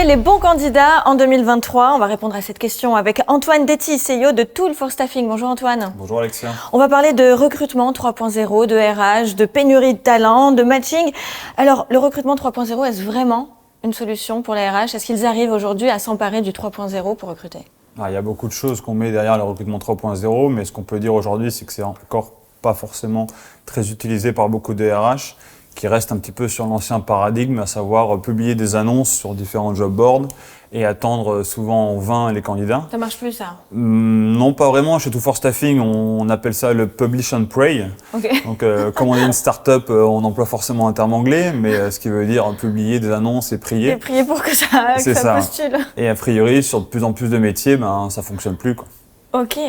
les bons candidats en 2023? On va répondre à cette question avec Antoine Detty, CEO de Tool for Staffing. Bonjour Antoine. Bonjour Alexia. On va parler de recrutement 3.0, de RH, de pénurie de talent, de matching. Alors, le recrutement 3.0, est-ce vraiment une solution pour les RH? Est-ce qu'ils arrivent aujourd'hui à s'emparer du 3.0 pour recruter? Il y a beaucoup de choses qu'on met derrière le recrutement 3.0, mais ce qu'on peut dire aujourd'hui, c'est que c'est encore pas forcément très utilisé par beaucoup de RH, qui restent un petit peu sur l'ancien paradigme, à savoir publier des annonces sur différents job boards et attendre souvent en vain les candidats. Ça marche plus ça? Non, pas vraiment. Chez Tool for Staffing, on appelle ça le publish and pray. Okay. Donc, comme on est une start-up, on emploie forcément un terme anglais, mais ce qui veut dire publier des annonces et prier. Et prier pour que ça postule. Et a priori, sur de plus en plus de métiers, ça fonctionne plus, quoi. Ok.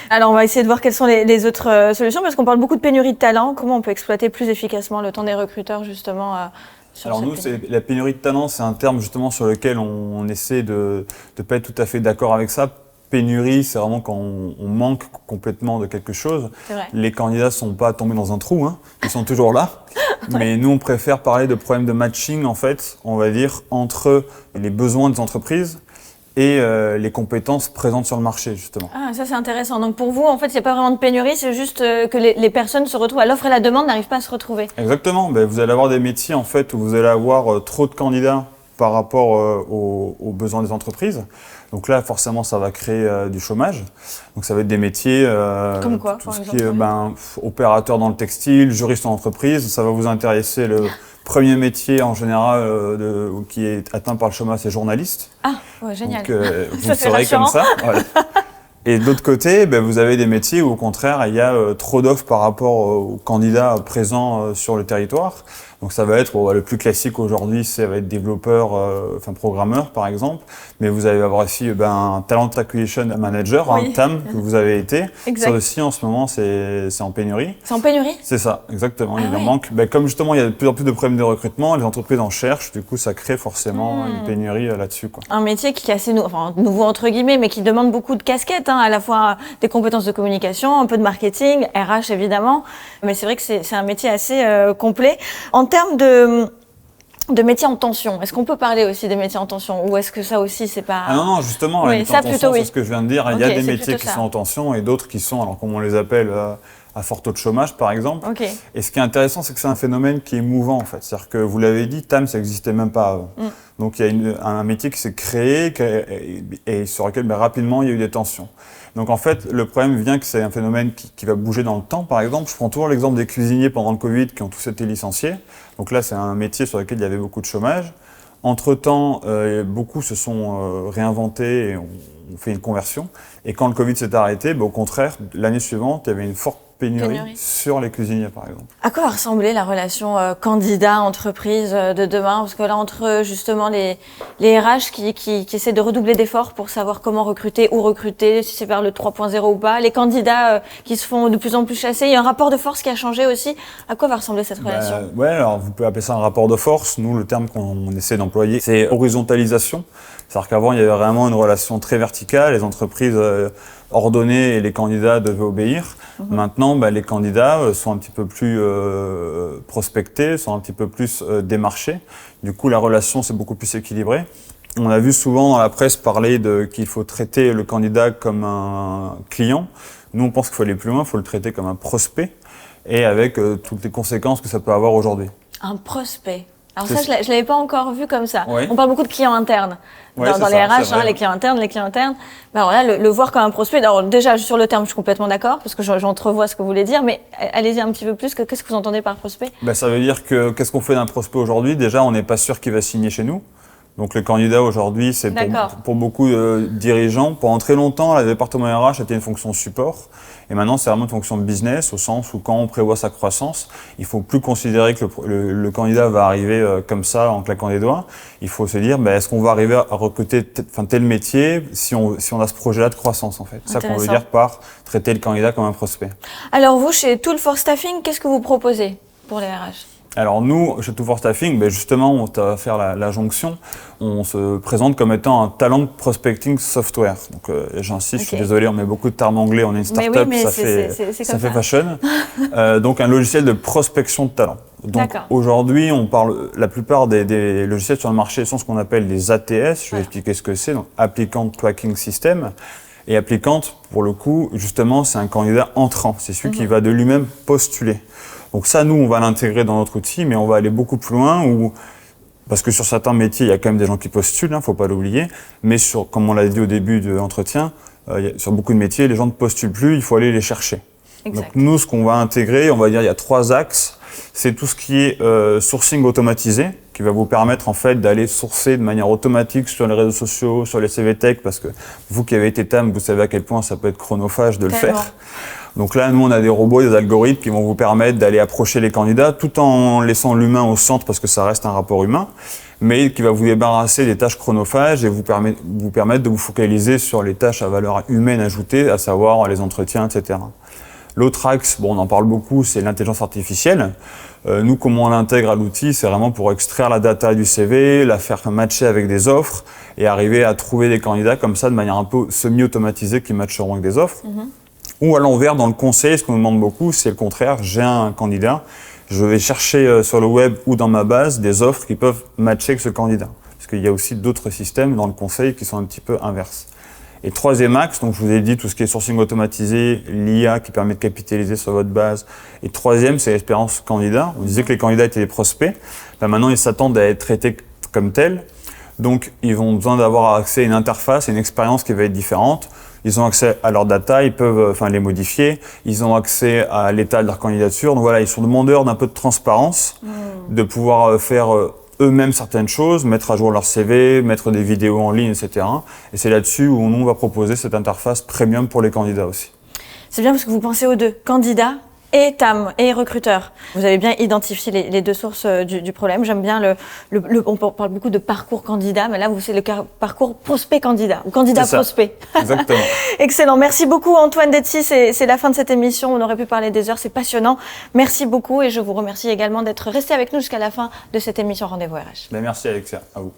Alors, on va essayer de voir quelles sont les autres solutions, parce qu'on parle beaucoup de pénurie de talent. Comment on peut exploiter plus efficacement le temps des recruteurs, justement, Alors nous, la pénurie de talent, c'est un terme justement sur lequel on essaie de ne pas être tout à fait d'accord avec ça. Pénurie, c'est vraiment quand on manque complètement de quelque chose. Les candidats ne sont pas tombés dans un trou, hein. Ils sont toujours là. Mais nous, on préfère parler de problèmes de matching, en fait, on va dire, entre les besoins des entreprises et les compétences présentes sur le marché, justement. Ah, ça c'est intéressant. Donc pour vous, en fait, il n'y a pas vraiment de pénurie, c'est juste que les personnes se retrouvent à l'offre et la demande, n'arrivent pas à se retrouver. Exactement. Vous allez avoir des métiers, en fait, où vous allez avoir trop de candidats par rapport aux besoins des entreprises. Donc là, forcément, ça va créer du chômage. Donc ça va être des métiers... Comme quoi, tout ce qui est opérateur dans le textile, juriste en entreprise. Ça va vous intéresser. Le premier métier, en général, qui est atteint par le chômage, c'est journaliste. Ah, ouais, génial. Donc vous serez comme ça. Voilà. Et de l'autre côté, vous avez des métiers où, au contraire, il y a trop d'offres par rapport aux candidats présents sur le territoire. Donc ça va être, le plus classique aujourd'hui, ça va être développeur, programmeur par exemple. Mais vous allez avoir aussi un Talent Acquisition Manager, un TAM, que vous avez été. Exact. Ça aussi, en ce moment, c'est en pénurie. C'est en pénurie? C'est ça, exactement. Il en manque. Comme justement, il y a de plus en plus de problèmes de recrutement, les entreprises en cherchent. Du coup, ça crée forcément une pénurie là-dessus, quoi. Un métier qui est assez nouveau entre guillemets, mais qui demande beaucoup de casquettes, hein, à la fois des compétences de communication, un peu de marketing, RH évidemment. Mais c'est vrai que c'est un métier assez complet. En termes de métiers en tension, est-ce qu'on peut parler aussi des métiers en tension, ou est-ce que ça aussi c'est pas... Ah non, justement, oui, ça plutôt oui. C'est ce que je viens de dire. Il y a des métiers qui sont en tension et d'autres qui sont, alors comme on les appelle, à fort taux de chômage par exemple. Okay. Et ce qui est intéressant, c'est que c'est un phénomène qui est mouvant en fait. C'est-à-dire que vous l'avez dit, TAM, ça n'existait même pas avant. Donc il y a un métier qui s'est créé et sur lequel rapidement il y a eu des tensions. Donc en fait, le problème vient que c'est un phénomène qui va bouger dans le temps. Par exemple, je prends toujours l'exemple des cuisiniers pendant le Covid qui ont tous été licenciés. Donc là, c'est un métier sur lequel il y avait beaucoup de chômage. Entre-temps, beaucoup se sont réinventés et ont fait une conversion. Et quand le Covid s'est arrêté, au contraire, l'année suivante, il y avait une forte pénurie sur les cuisiniers, par exemple. À quoi va ressembler la relation candidat-entreprise de demain? Parce que là, entre justement les RH qui essaient de redoubler d'efforts pour savoir comment recruter, où recruter, si c'est vers le 3.0 ou pas, les candidats qui se font de plus en plus chasser, il y a un rapport de force qui a changé aussi. À quoi va ressembler cette relation? Alors vous pouvez appeler ça un rapport de force. Nous, le terme qu'on essaie d'employer, c'est horizontalisation. C'est-à-dire qu'avant, il y avait vraiment une relation très verticale, les entreprises ordonnées et les candidats devaient obéir. Maintenant, les candidats sont un petit peu plus prospectés, sont un petit peu plus démarchés. Du coup, la relation, c'est beaucoup plus équilibrée. On a vu souvent dans la presse parler qu'il faut traiter le candidat comme un client. Nous, on pense qu'il faut aller plus loin, il faut le traiter comme un prospect et avec toutes les conséquences que ça peut avoir aujourd'hui. Un prospect. Alors ça, je ne l'avais pas encore vu comme ça. Oui. On parle beaucoup de clients internes dans les RH, les clients internes, les clients internes. Alors là, le voir comme un prospect, alors déjà sur le terme, je suis complètement d'accord, parce que j'entrevois ce que vous voulez dire, mais allez-y un petit peu plus, qu'est-ce que vous entendez par prospect? Ça veut dire que, qu'est-ce qu'on fait d'un prospect aujourd'hui? Déjà, on n'est pas sûr qu'il va signer chez nous. Donc le candidat aujourd'hui, c'est pour beaucoup de dirigeants. Pendant très longtemps, le département RH était une fonction support. Et maintenant, c'est vraiment une fonction de business, au sens où quand on prévoit sa croissance, il ne faut plus considérer que le candidat va arriver comme ça, en claquant des doigts. Il faut se dire, est-ce qu'on va arriver à recruter tel métier si on a ce projet-là de croissance, en fait. C'est ça qu'on veut dire par traiter le candidat comme un prospect. Alors vous, chez Tool for Staffing, qu'est-ce que vous proposez pour les RH? Alors nous, chez Tool for Staffing, justement, on va faire la jonction. On se présente comme étant un talent prospecting software. Donc j'insiste, je suis désolé, on met beaucoup de termes anglais, on est une start-up, ça fait fashion. Donc un logiciel de prospection de talent. Donc aujourd'hui, la plupart des logiciels sur le marché sont ce qu'on appelle des ATS. Je vais expliquer ce que c'est. Donc Applicant Tracking System. Et Applicant, pour le coup, justement, c'est un candidat entrant. C'est celui qui va de lui-même postuler. Donc ça, nous, on va l'intégrer dans notre outil, mais on va aller beaucoup plus loin parce que sur certains métiers, il y a quand même des gens qui postulent, faut pas l'oublier. Mais comme on l'a dit au début de l'entretien, sur beaucoup de métiers, les gens ne postulent plus, il faut aller les chercher. Exact. Donc nous, ce qu'on va intégrer, on va dire, il y a 3 axes. C'est tout ce qui est sourcing automatisé, qui va vous permettre en fait d'aller sourcer de manière automatique sur les réseaux sociaux, sur les CVTech, parce que vous qui avez été TAM, vous savez à quel point ça peut être chronophage de le faire. Donc là, nous, on a des robots, des algorithmes qui vont vous permettre d'aller approcher les candidats tout en laissant l'humain au centre parce que ça reste un rapport humain, mais qui va vous débarrasser des tâches chronophages et vous permettre de vous focaliser sur les tâches à valeur humaine ajoutée, à savoir les entretiens, etc. L'autre axe, on en parle beaucoup, c'est l'intelligence artificielle. Nous, comment on l'intègre à l'outil, c'est vraiment pour extraire la data du CV, la faire matcher avec des offres et arriver à trouver des candidats comme ça de manière un peu semi-automatisée qui matcheront avec des offres. Ou à l'envers, dans le conseil, ce qu'on nous demande beaucoup, c'est le contraire. J'ai un candidat, je vais chercher sur le web ou dans ma base des offres qui peuvent matcher avec ce candidat. Parce qu'il y a aussi d'autres systèmes dans le conseil qui sont un petit peu inverses. Et troisième axe, donc je vous ai dit tout ce qui est sourcing automatisé, l'IA qui permet de capitaliser sur votre base. Et troisième, c'est l'expérience candidat. On disait que les candidats étaient des prospects. Maintenant, ils s'attendent à être traités comme tels. Donc, ils vont besoin d'avoir accès à une interface, à une expérience qui va être différente. Ils ont accès à leurs data, ils peuvent les modifier. Ils ont accès à l'état de leur candidature. Donc voilà, ils sont demandeurs d'un peu de transparence, de pouvoir faire eux-mêmes certaines choses, mettre à jour leur CV, mettre des vidéos en ligne, etc. Et c'est là-dessus où nous, on va proposer cette interface premium pour les candidats aussi. C'est bien parce que vous pensez aux deux, candidats et TAM, et recruteurs. Vous avez bien identifié les deux sources du problème. J'aime bien on parle beaucoup de parcours candidat, mais là, c'est le parcours prospect-candidat, ou candidat-prospect. Exactement. Excellent. Merci beaucoup, Antoine Detsi. C'est la fin de cette émission. On aurait pu parler des heures. C'est passionnant. Merci beaucoup et je vous remercie également d'être resté avec nous jusqu'à la fin de cette émission Rendez-vous RH. Merci, Alexia. À vous.